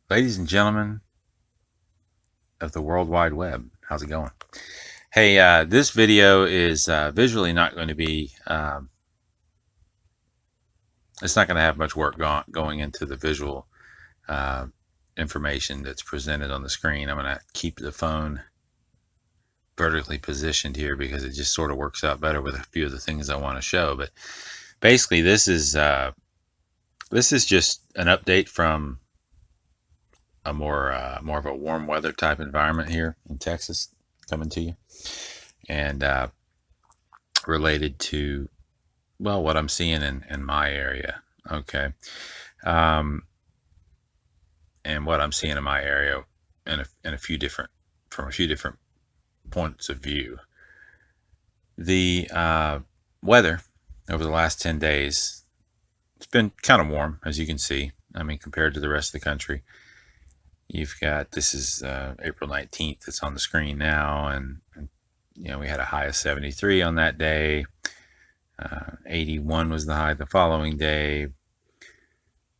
Ladies and gentlemen of the World Wide Web, how's it going? Hey, this video is visually not going to be, it's not going to have much work going into the visual uh, information that's presented on the screen. I'm going to keep the phone vertically positioned here because it just sort of works out better with a few of the things I want to show. But basically, this is just an update from a more of a warm weather type environment here in Texas coming to you, and related to, well, what I'm seeing in my area. Okay. Um, and what I'm seeing in my area in a few different, from a few different points of view. The weather over the last 10 days, it's been kind of warm, as you can see. I mean, compared to the rest of the country. You've got, this is April 19th. It's on the screen now. And you know, we had a high of 73 on that day. 81 was the high the following day.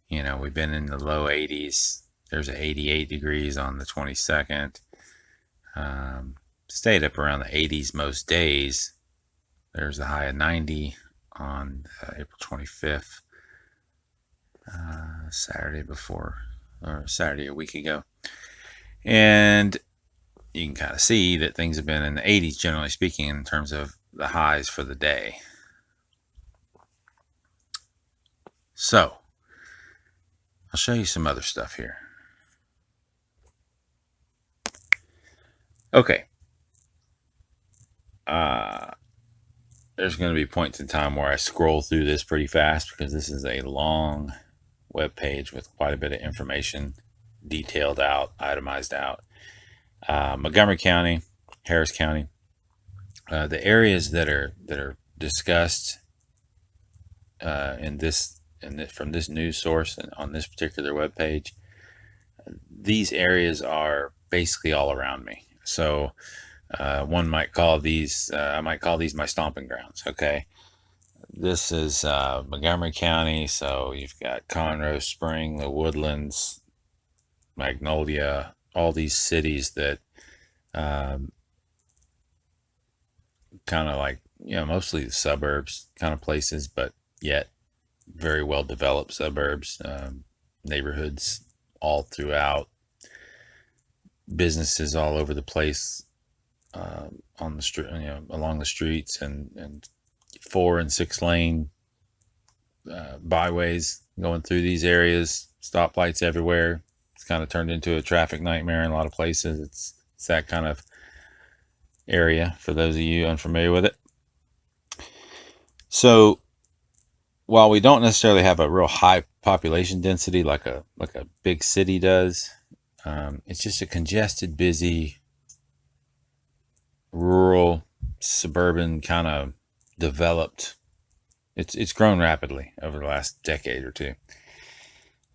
You know, we've been in the low 80s. There's a 88 degrees on the 22nd. Stayed up around the 80s most days. There's a high of 90 on April 25th. Saturday before, or Saturday a week ago. And you can kind of see that things have been in the 80s, generally speaking, in terms of the highs for the day. So, I'll show you some other stuff here. Okay. There's going to be points in time where I scroll through this pretty fast because this is a long web page with quite a bit of information detailed out, itemized out. Montgomery County, Harris County, the areas that are discussed from this news source and on this particular web page. These areas are basically all around me. So one might call these, I might call these my stomping grounds. Okay. This is Montgomery County. So you've got Conroe, Spring, the Woodlands, Magnolia, all these cities that kind of like, you know, mostly the suburbs kind of places, but yet very well developed suburbs, neighborhoods all throughout, businesses all over the place, on the street, you know, along the streets, and 4 and 6 lane byways going through these areas, stoplights everywhere. It's kind of turned into a traffic nightmare in a lot of places. It's that kind of area for those of you unfamiliar with it. So while we don't necessarily have a real high population density like a big city does, it's just a congested, busy, rural, suburban kind of developed. It's grown rapidly over the last decade or two.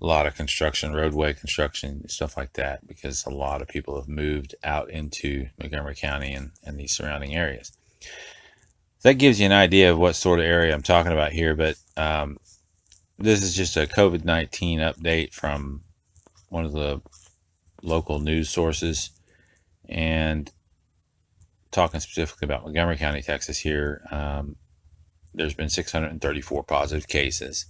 A lot of construction, roadway construction, stuff like that, because a lot of people have moved out into Montgomery County and these surrounding areas. That gives you an idea of what sort of area I'm talking about here, but this is just a COVID-19 update from one of the local news sources, and talking specifically about Montgomery County, Texas here. There's been 634 positive cases.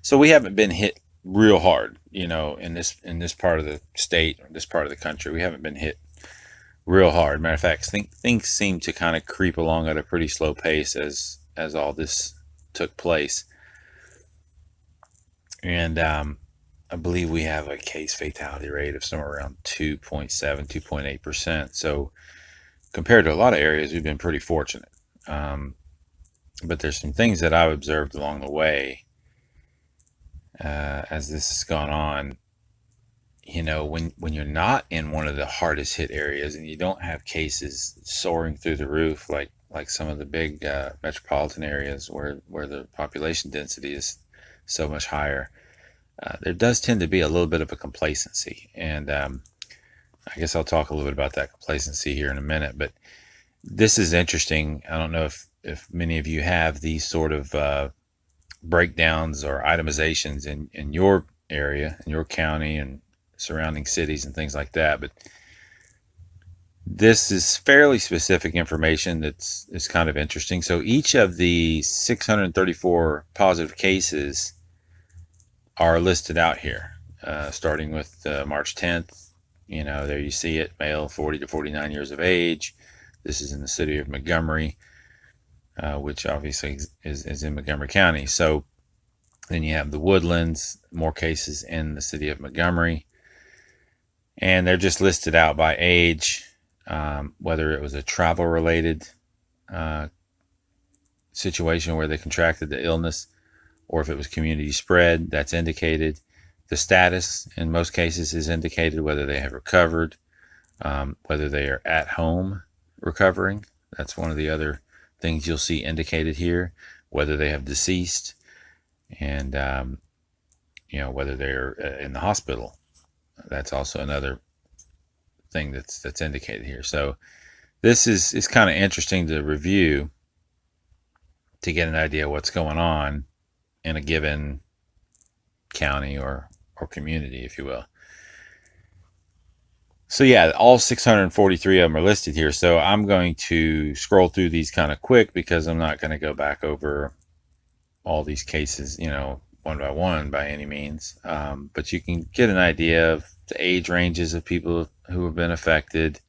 So we haven't been hit real hard, you know, in this part of the state, or this part of the country. We haven't been hit real hard. Matter of fact, things seem to kind of creep along at a pretty slow pace as all this took place. And I believe we have a case fatality rate of somewhere around 2.7, 2.8%. So compared to a lot of areas, we've been pretty fortunate. But there's some things that I've observed along the way as this has gone on. You know, when you're not in one of the hardest hit areas and you don't have cases soaring through the roof like some of the big metropolitan areas where the population density is so much higher, there does tend to be a little bit of a complacency. And I guess I'll talk a little bit about that complacency here in a minute. But this is interesting. I don't know if many of you have these sort of breakdowns or itemizations in your area, in your county, and surrounding cities and things like that. But this is fairly specific information that's is kind of interesting. So each of the 634 positive cases are listed out here, starting with March 10th. There you see it, male, 40 to 49 years of age. This is in the city of Montgomery, which obviously is in Montgomery County. So then you have the Woodlands, more cases in the city of Montgomery. And they're just listed out by age, whether it was a travel-related situation where they contracted the illness, or if it was community spread, that's indicated. The status in most cases is indicated, whether they have recovered, whether they are at home recovering. That's one of the other things you'll see indicated here, whether they have deceased, and whether they're in the hospital. That's also another thing that's indicated here. So this is kind of interesting to review to get an idea of what's going on in a given county or community, if you will. So yeah, all 643 of them are listed here. So I'm going to scroll through these kind of quick because I'm not going to go back over all these cases, one by one by any means. But you can get an idea of the age ranges of people who have been affected,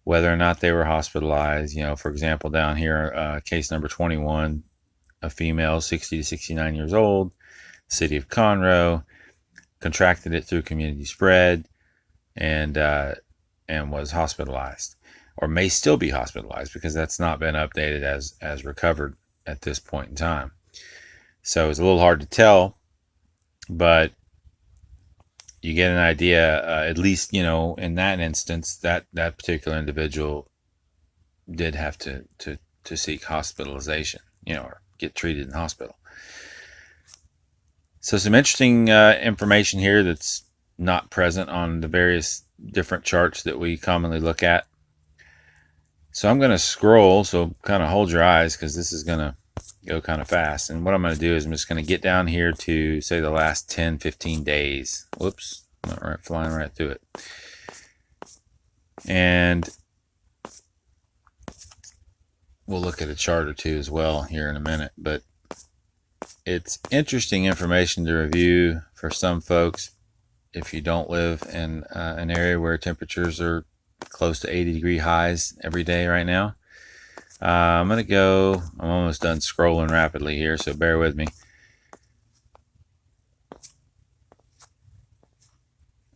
whether or not they were hospitalized. For example, down here, case number 21, a female, 60 to 69 years old, city of Conroe, contracted it through community spread, and was hospitalized, or may still be hospitalized because that's not been updated as recovered at this point in time. So it's a little hard to tell, but you get an idea, at least, in that instance, that particular individual did have to seek hospitalization, or get treated in the hospital. So some interesting information here that's not present on the various different charts that we commonly look at. So I'm going to scroll, so kind of hold your eyes because this is going to go kind of fast. And what I'm going to do is I'm just going to get down here to, say, the last 10, 15 days. Whoops, not right, flying right through it. And we'll look at a chart or two as well here in a minute. But it's interesting information to review for some folks if you don't live in an area where temperatures are close to 80-degree highs every day right now. I'm almost done scrolling rapidly here, so bear with me.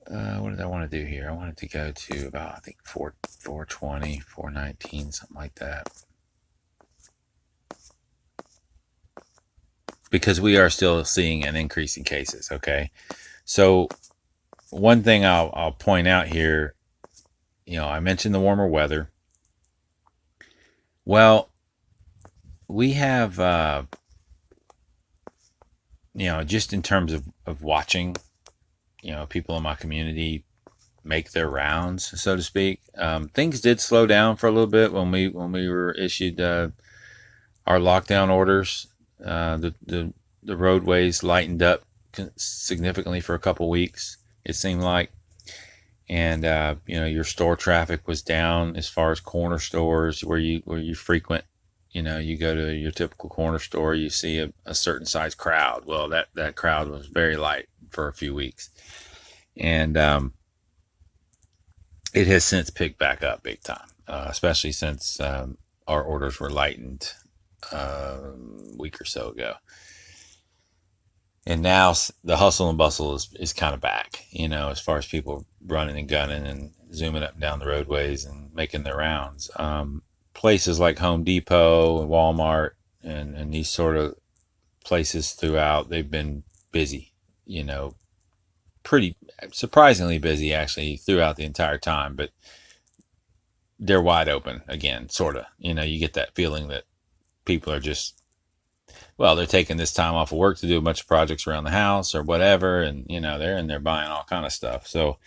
What did I want to do here? I wanted to go to about, I think, 420, 419, something like that. Because we are still seeing an increase in cases, okay? So one thing I'll point out here, I mentioned the warmer weather. Well, we have, just in terms of watching, people in my community make their rounds, so to speak. Things did slow down for a little bit when we were issued our lockdown orders. The roadways lightened up significantly for a couple weeks, it seemed like. And your store traffic was down as far as corner stores where you frequent. You go to your typical corner store, you see a certain size crowd. Well, that crowd was very light for a few weeks, and it has since picked back up big time, especially since our orders were lightened a week or so ago. And now the hustle and bustle is kind of back, as far as people running and gunning and zooming up and down the roadways and making their rounds. Places like Home Depot and Walmart and these sort of places throughout, they've been busy, pretty surprisingly busy actually throughout the entire time, but they're wide open again, sort of. You get that feeling that people are just, they're taking this time off of work to do a bunch of projects around the house or whatever, and they're in there buying all kind of stuff. So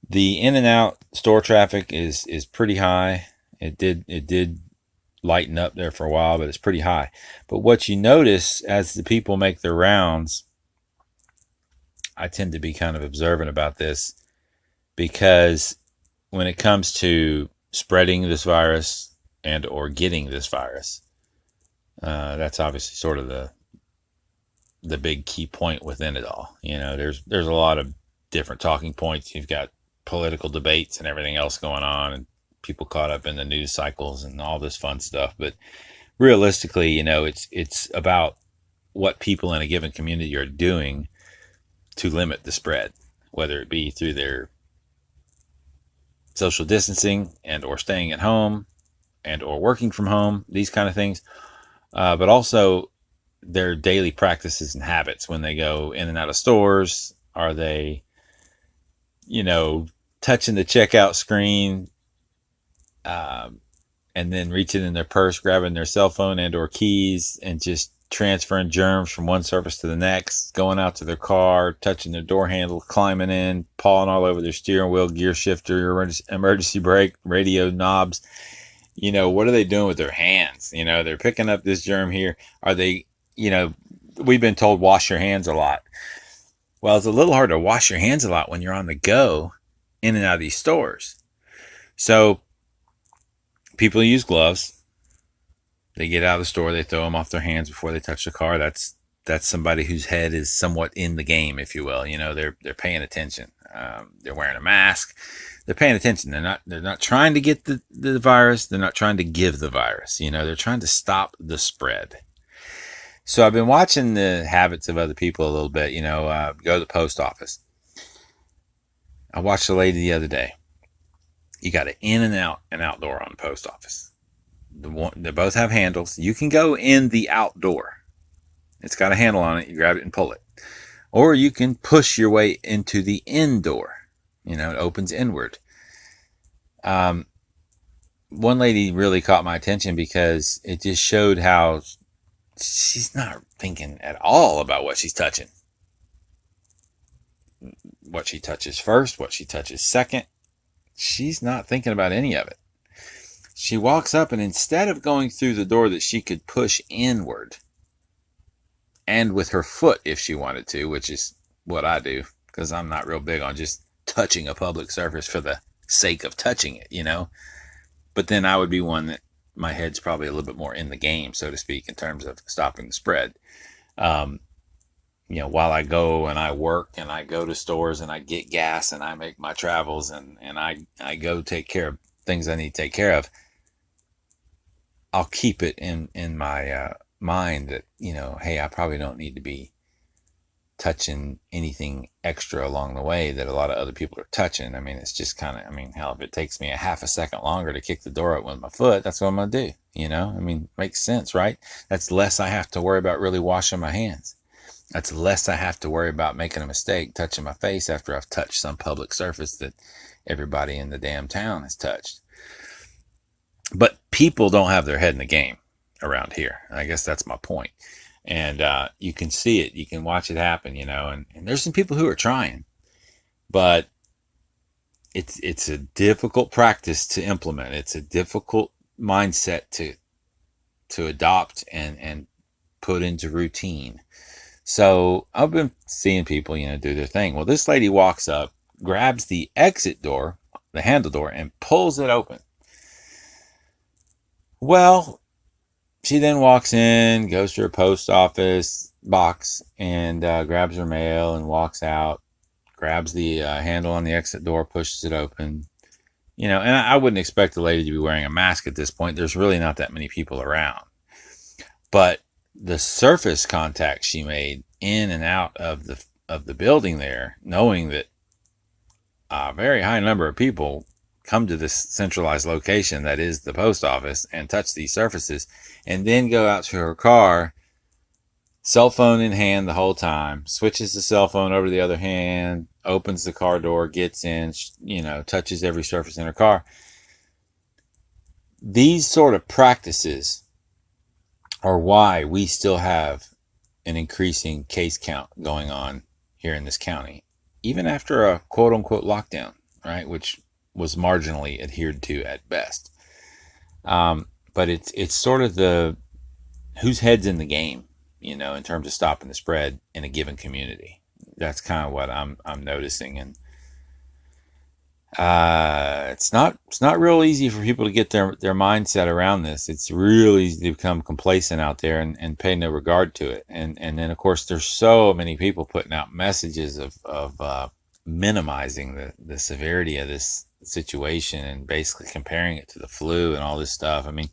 the in and out store traffic is pretty high. It did lighten up there for a while, but it's pretty high. But what you notice as the people make their rounds, I tend to be kind of observant about this, because when it comes to spreading this virus and or getting this virus, that's obviously sort of the big key point within it all. There's a lot of different talking points. You've got political debates and everything else going on, and people caught up in the news cycles and all this fun stuff. But realistically, it's about what people in a given community are doing to limit the spread, whether it be through their social distancing and or staying at home and or working from home, these kind of things, but also their daily practices and habits when they go in and out of stores. Are they, touching the checkout screen, and then reaching in their purse, grabbing their cell phone and or keys, and just transferring germs from one surface to the next, going out to their car, touching their door handle, climbing in, pawing all over their steering wheel, gear shifter, emergency brake, radio knobs. What are they doing with their hands? They're picking up this germ here. Are they, we've been told wash your hands a lot. Well, it's a little hard to wash your hands a lot when you're on the go in and out of these stores. So people use gloves. They get out of the store, they throw them off their hands before they touch the car. That's somebody whose head is somewhat in the game, if you will. They're paying attention. They're wearing a mask. They're paying attention. They're not trying to get the virus. They're not trying to give the virus. They're trying to stop the spread. So I've been watching the habits of other people a little bit. Go to the post office. I watched a lady the other day. You got an in and out and outdoor on the post office. They both have handles. You can go in the outdoor. It's got a handle on it. You grab it and pull it. Or you can push your way into the indoor. It opens inward. One lady really caught my attention because it just showed how she's not thinking at all about what she's touching. What she touches first, what she touches second. She's not thinking about any of it. She walks up, and instead of going through the door that she could push inward, and with her foot if she wanted to, which is what I do, because I'm not real big on just touching a public surface for the sake of touching it, But then I would be one that my head's probably a little bit more in the game, so to speak, in terms of stopping the spread. While I go and I work and I go to stores and I get gas and I make my travels and I go take care of things I need to take care of, I'll keep it in my mind that, hey, I probably don't need to be touching anything extra along the way that a lot of other people are touching. It's just kind of, hell, if it takes me a half a second longer to kick the door up with my foot, that's what I'm going to do. Makes sense, right? That's less I have to worry about really washing my hands. That's less I have to worry about making a mistake touching my face after I've touched some public surface that everybody in the damn town has touched. But people don't have their head in the game around here. I guess that's my point. And you can see it. You can watch it happen, and there's some people who are trying. But it's a difficult practice to implement. It's a difficult mindset to adopt and put into routine. So I've been seeing people, do their thing. Well, this lady walks up, grabs the exit door, the handle door, and pulls it open. Well, she then walks in, goes to her post office box, and grabs her mail and walks out, grabs the handle on the exit door, pushes it open. And I wouldn't expect the lady to be wearing a mask at this point. There's really not that many people around. But the surface contact she made in and out of the building there, knowing that a very high number of people come to this centralized location that is the post office and touch these surfaces, and then go out to her car, cell phone in hand the whole time, switches the cell phone over to the other hand, opens the car door, gets in, touches every surface in her car. These sort of practices are why we still have an increasing case count going on here in this county, even after a quote unquote lockdown, right? Which was marginally adhered to at best. But it's sort of the whose head's in the game, in terms of stopping the spread in a given community. That's kind of what I'm noticing, and it's not real easy for people to get their mindset around this. It's real easy to become complacent out there and pay no regard to it. And then of course there's so many people putting out messages of minimizing the severity of this situation and basically comparing it to the flu and all this stuff. I mean,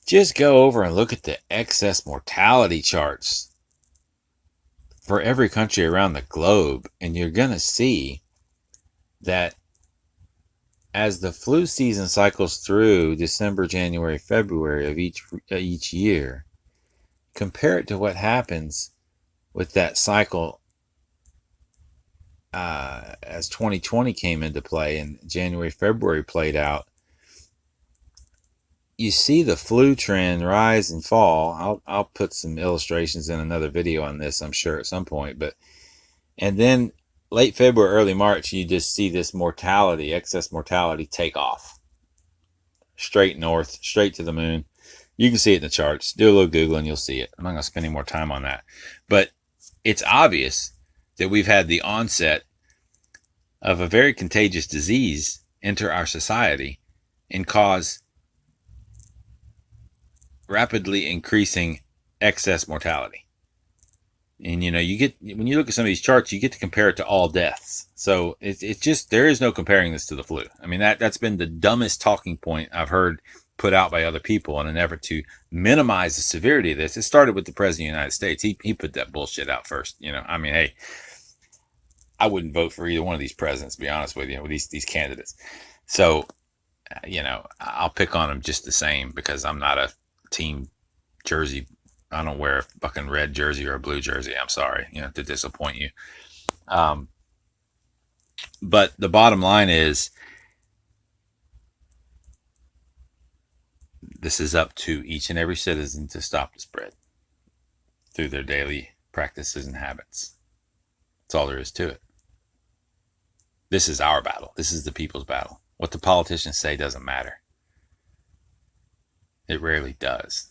just go over and look at the excess mortality charts for every country around the globe, and you're gonna see that as the flu season cycles through December, January, February of each year, compare it to what happens with that cycle as 2020 came into play and January, February played out. You see the flu trend rise and fall. I'll put some illustrations in another video on this, I'm sure, at some point. And then late February, early March, you just see this mortality, excess mortality, take off. Straight north, straight to the moon. You can see it in the charts. Do a little Googling, you'll see it. I'm not going to spend any more time on that. But it's obvious that we've had the onset of a very contagious disease enter our society and cause rapidly increasing excess mortality. And you get, when you look at some of these charts, you get to compare it to all deaths. So it's just, there is no comparing this to the flu. I mean, that's been the dumbest talking point I've heard put out by other people in an effort to minimize the severity of this. It started with the president of the United States. He put that bullshit out first. I mean, hey, I wouldn't vote for either one of these presidents, to be honest with you, with these candidates. So, I'll pick on them just the same because I'm not a team jersey. I don't wear a fucking red jersey or a blue jersey. I'm sorry, to disappoint you. But the bottom line is, this is up to each and every citizen to stop the spread through their daily practices and habits. That's all there is to it. This is our battle. This is the people's battle. What the politicians say doesn't matter. It rarely does.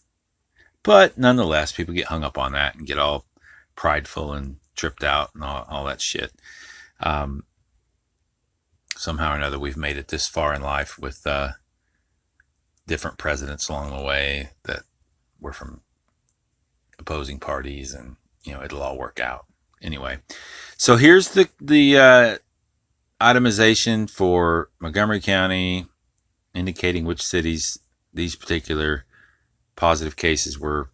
But nonetheless, people get hung up on that and get all prideful and tripped out and all that shit. Somehow or another, we've made it this far in life with different presidents along the way that were from opposing parties, and it'll all work out anyway. So here's the itemization for Montgomery County, indicating which cities these particular positive cases were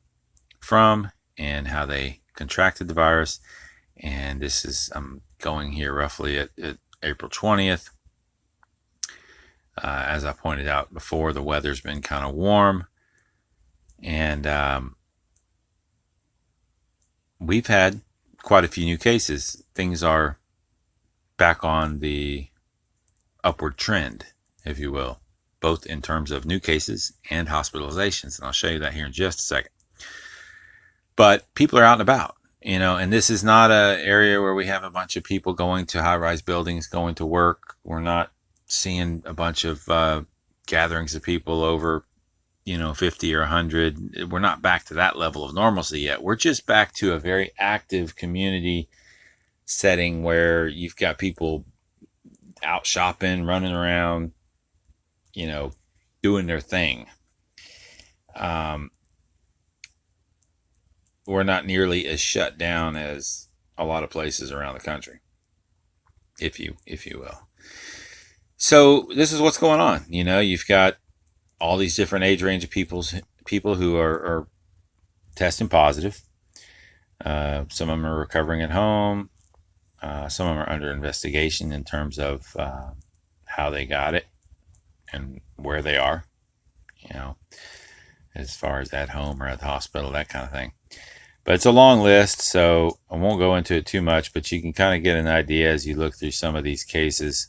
from and how they contracted the virus. And this is, I'm going here roughly at April 20th. As I pointed out before, the weather's been kind of warm, and we've had quite a few new cases. Things are back on the upward trend, if you will, both in terms of new cases and hospitalizations. And I'll show you that here in just a second. But people are out and about, and this is not an area where we have a bunch of people going to high-rise buildings, going to work. We're not seeing a bunch of gatherings of people over, 50 or 100. We're not back to that level of normalcy yet. We're just back to a very active community setting where you've got people out shopping, running around, doing their thing. We're not nearly as shut down as a lot of places around the country, if you will. So this is what's going on. You've got all these different age range of people who are testing positive. Some of them are recovering at home. Some of them are under investigation in terms of how they got it and where they are, as far as at home or at the hospital, that kind of thing. But it's a long list, so I won't go into it too much, but you can kind of get an idea as you look through some of these cases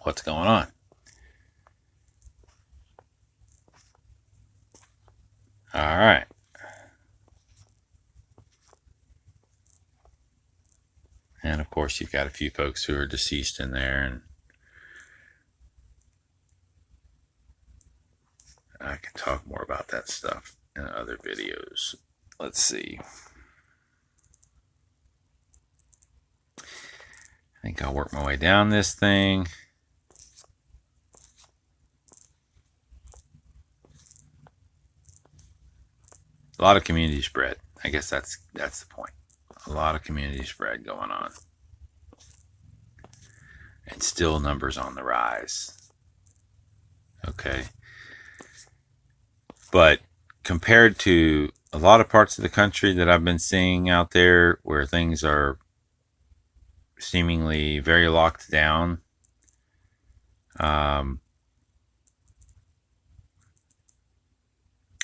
what's going on. All right. And of course, you've got a few folks who are deceased in there, and I can talk more about that stuff in other videos. Let's see. think I'll work my way down this thing. A lot of community spread. I guess that's the point. A lot of community spread going on. And still numbers on the rise. Okay. But compared to a lot of parts of the country that I've been seeing out there where things are seemingly very locked down,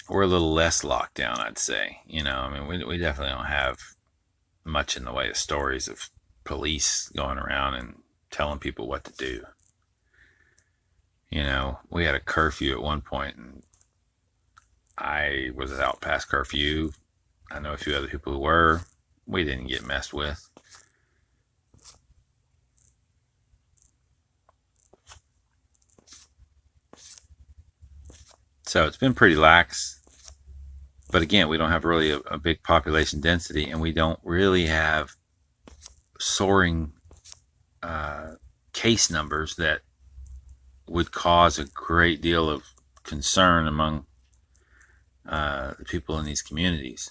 we're a little less locked down, I'd say. You know, I mean, we definitely don't have much in the way of stories of police going around and telling people what to do. You know, we had a curfew at one point, and I was out past curfew. I know a few other people who were. We didn't get messed with. So it's been pretty lax. But again, we don't have really a big population density, and we don't really have soaring case numbers that would cause a great deal of concern among the people in these communities.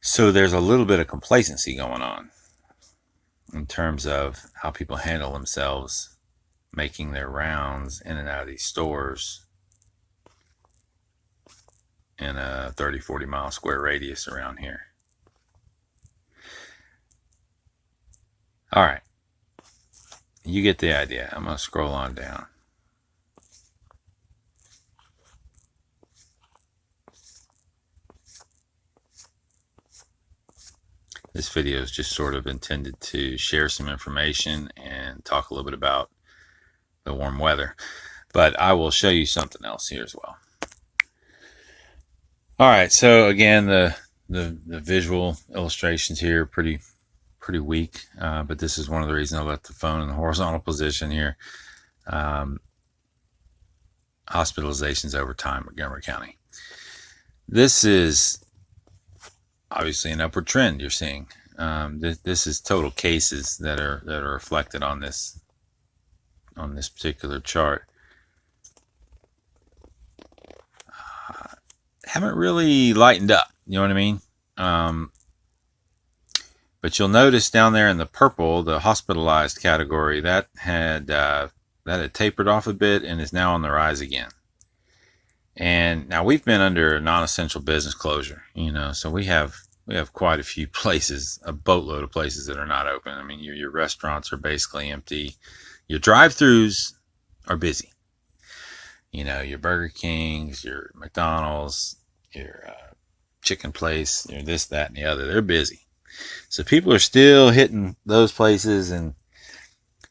So there's a little bit of complacency going on in terms of how people handle themselves making their rounds in and out of these stores in a 30-40 mile square radius around here. All right. You get the idea. I'm going to scroll on down. This video is just sort of intended to share some information and talk a little bit about the warm weather. But I will show you something else here as well. All right, so again, the visual illustrations here are pretty weak, but this is one of the reasons I left the phone in the horizontal position here. Hospitalizations over time in Montgomery County. This is obviously an upward trend you're seeing. This is total cases that are reflected on this particular chart. Haven't really lightened up, you know what I mean? But you'll notice down there in the purple, the hospitalized category, that had tapered off a bit and is now on the rise again. And now we've been under a non-essential business closure, you know, so we have quite a few places, a boatload of places that are not open. I mean, your restaurants are basically empty. Your drive-thrus are busy. You know, your Burger Kings, your McDonald's, your chicken place, your this, that, and the other. They're busy. So people are still hitting those places and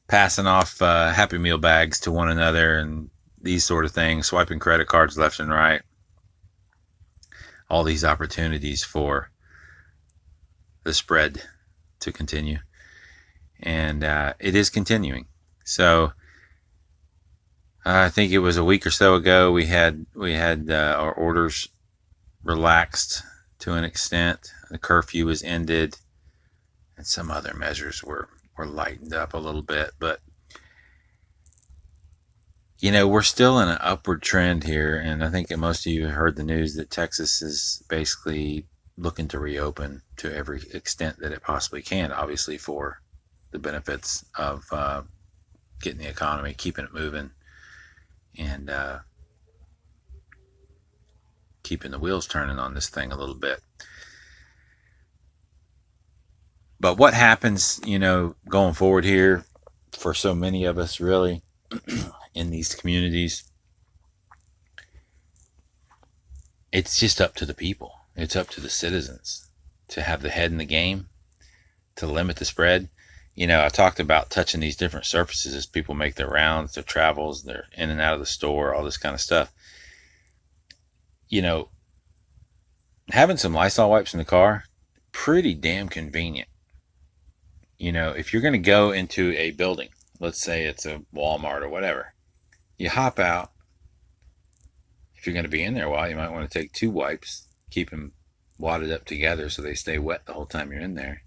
passing off Happy Meal bags to one another and these sort of things, swiping credit cards left and right. All these opportunities for the spread to continue. And it is continuing. So I think it was a week or so ago we had our orders relaxed to an extent. The curfew was ended, and some other measures were lightened up a little bit. But you know, we're still in an upward trend here, and I think that most of you have heard the news that Texas is basically looking to reopen to every extent that it possibly can, obviously for the benefits of getting the economy, keeping it moving, and keeping the wheels turning on this thing a little bit. But what happens, you know, going forward here for so many of us really in these communities, it's just up to the people. It's up to the citizens to have the head in the game, to limit the spread. You know, I talked about touching these different surfaces as people make their rounds, their travels, they're in and out of the store, all this kind of stuff. You know, having some Lysol wipes in the car, pretty damn convenient. You know, if you're going to go into a building, let's say it's a Walmart or whatever, you hop out. If you're going to be in there a while, you might want to take 2 wipes, keep them wadded up together so they stay wet the whole time you're in there.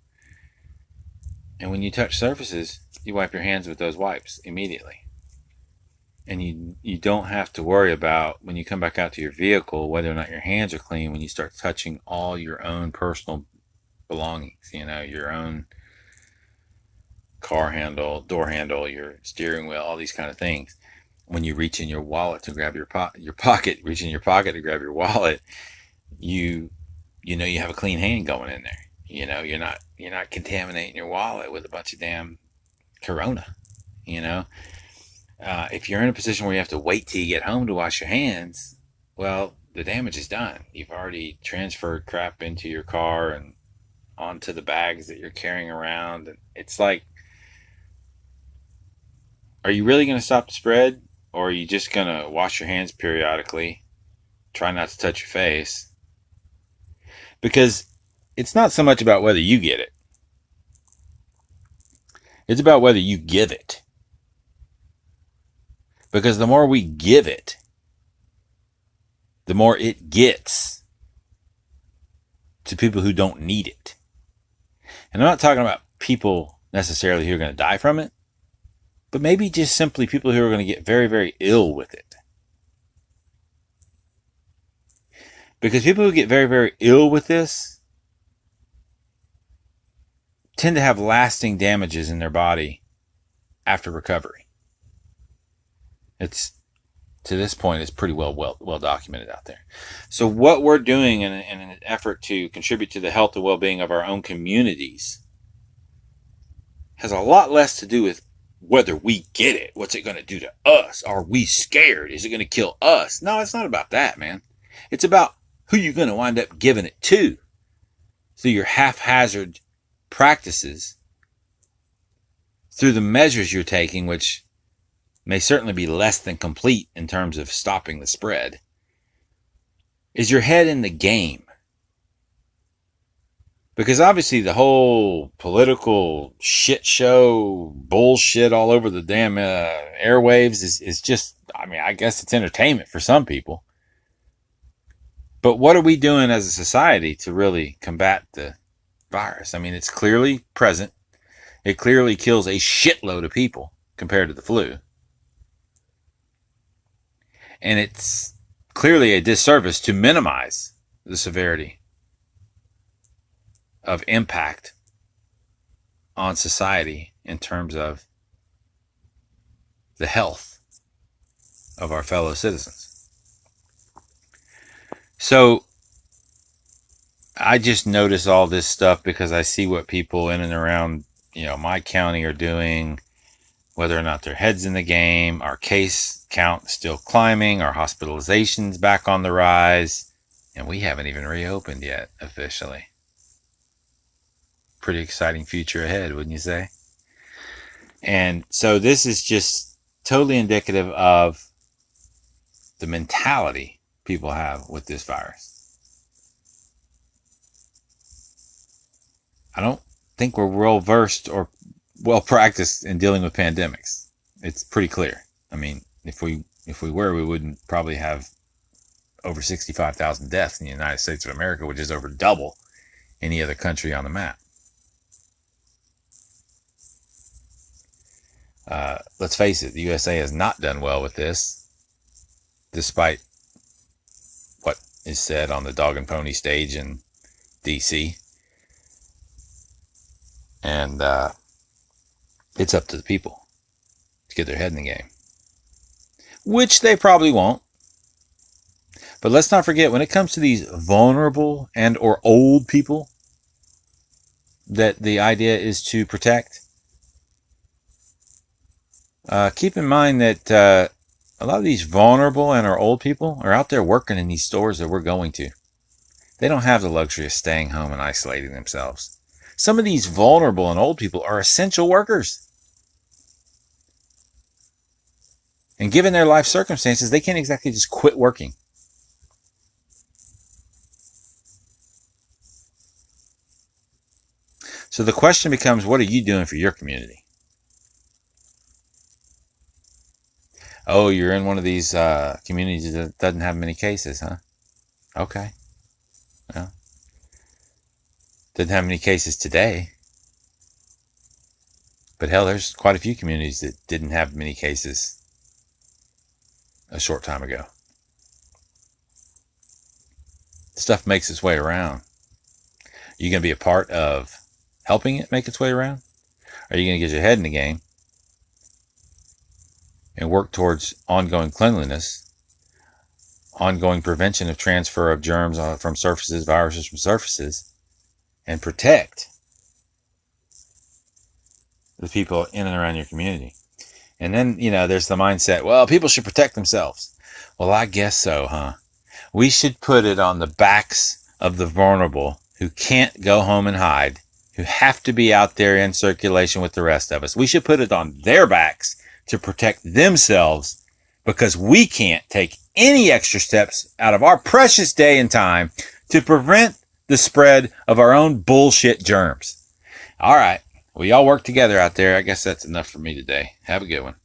And when you touch surfaces, you wipe your hands with those wipes immediately. And you don't have to worry about when you come back out to your vehicle whether or not your hands are clean when you start touching all your own personal belongings, your own car handle, door handle, your steering wheel, all these kind of things. When you reach in your wallet to grab your pocket, reach in your pocket to grab your wallet, you have a clean hand going in there. You're not contaminating your wallet with a bunch of damn Corona. If you're in a position where you have to wait till you get home to wash your hands, well, the damage is done. You've already transferred crap into your car and onto the bags that you're carrying around. And it's like, are you really going to stop the spread? Or are you just going to wash your hands periodically? Try not to touch your face. Because it's not so much about whether you get it. It's about whether you give it. Because the more we give it, the more it gets to people who don't need it. And I'm not talking about people necessarily who are going to die from it, but maybe just simply people who are going to get very, very ill with it. Because people who get very, very ill with this tend to have lasting damages in their body after recovery. To this point, it's pretty well documented out there. So what we're doing in an effort to contribute to the health and well-being of our own communities has a lot less to do with whether we get it. What's it going to do to us? Are we scared? Is it going to kill us? No, it's not about that, man. It's about who you're going to wind up giving it to through your haphazard practices, through the measures you're taking, which may certainly be less than complete in terms of stopping the spread. Is your head in the game? Because obviously the whole political shit show bullshit all over the damn airwaves is just, I guess it's entertainment for some people. But what are we doing as a society to really combat the virus? It's clearly present. It clearly kills a shitload of people compared to the flu. And it's clearly a disservice to minimize the severity of impact on society in terms of the health of our fellow citizens. So I just notice all this stuff because I see what people in and around, my county are doing, whether or not their head's in the game. Our case count still climbing, our hospitalizations back on the rise, and we haven't even reopened yet officially. Pretty exciting future ahead, wouldn't you say? And so this is just totally indicative of the mentality people have with this virus. I don't think we're well versed or well practiced in dealing with pandemics. It's pretty clear. If we were, we wouldn't probably have over 65,000 deaths in the United States of America, which is over double any other country on the map. Let's face it, the USA has not done well with this, despite what is said on the dog and pony stage in DC. And it's up to the people to get their head in the game, which they probably won't. But let's not forget, when it comes to these vulnerable and or old people that the idea is to protect, keep in mind that a lot of these vulnerable and or old people are out there working in these stores that we're going to. They don't have the luxury of staying home and isolating themselves. Some of these vulnerable and old people are essential workers. And given their life circumstances, they can't exactly just quit working. So the question becomes, what are you doing for your community? Oh, you're in one of these communities that doesn't have many cases, huh? Okay. Well, didn't have many cases today. But hell, there's quite a few communities that didn't have many cases a short time ago. Stuff makes its way around. Are you going to be a part of helping it make its way around? Are you going to get your head in the game and work towards ongoing cleanliness, ongoing prevention of transfer of germs from surfaces, viruses from surfaces, and protect the people in and around your community? And then, there's the mindset, well, people should protect themselves. Well, I guess so, huh? We should put it on the backs of the vulnerable who can't go home and hide, who have to be out there in circulation with the rest of us. We should put it on their backs to protect themselves, because we can't take any extra steps out of our precious day and time to prevent the spread of our own bullshit germs. All right. Well, y'all work together out there. I guess that's enough for me today. Have a good one.